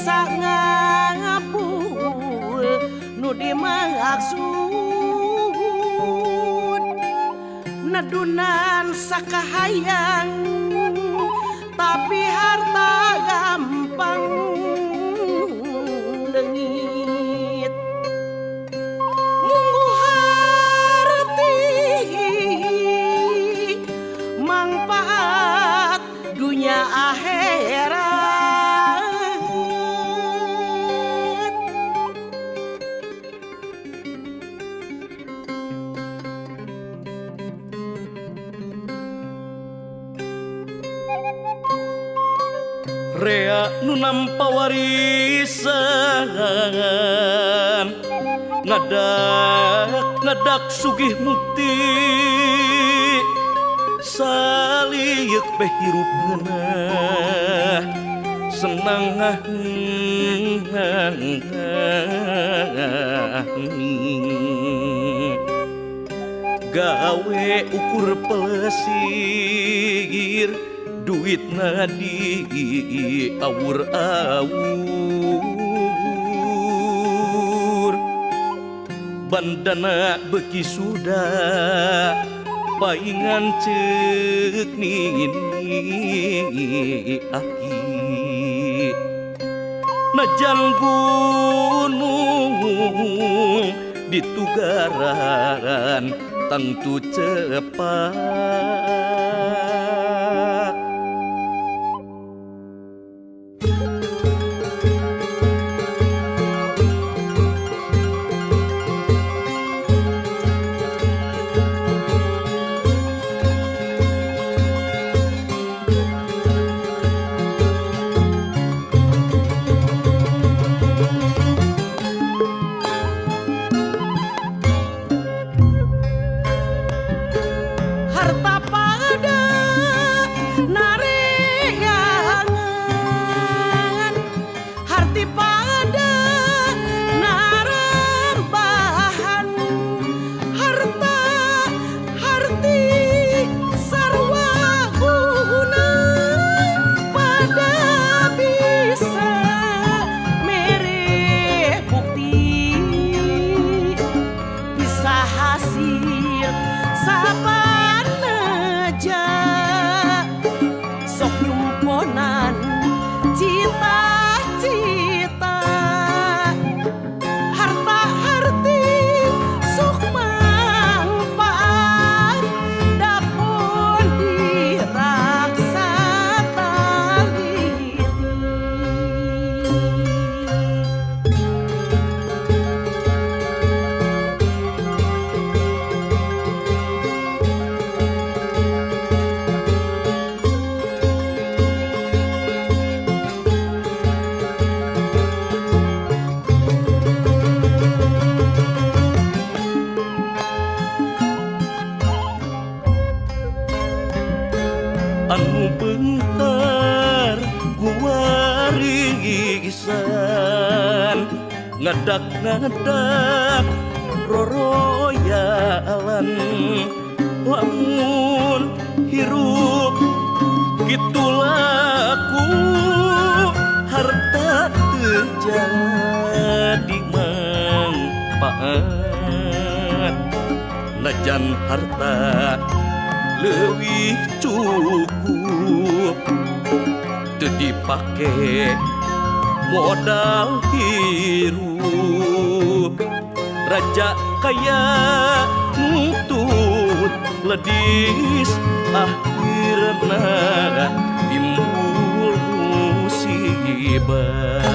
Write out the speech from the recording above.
bisa ngapul nu dimaksud nedunan sakahayang tapi harta gampang leungit munggu harti manfaat dunia akhirat. Rea nu nampa warisan ngadak sugih mukti saliuk beh hirup ngeunah senang gawe ukur pelesir duit nadi awur-awur bandana beki sudah paingan ceuk nini aki najan gunung ditugaran tentu cepat. Harta pada nareangan harti pada narambahan harta harti sarwa guna pada bisa mere bukti bisa hasil sabar sok nyumponan cita-cita harta harti sok manfaat dapun diraksa taliti anu bentar guarisan ngadak-ngadak roroyalan lamun hirup kitu laku harta terjadi manfaat najan harta leuwih cukup teu dipake modal hirup raja kaya nutut ledis akhirna timbul musibah.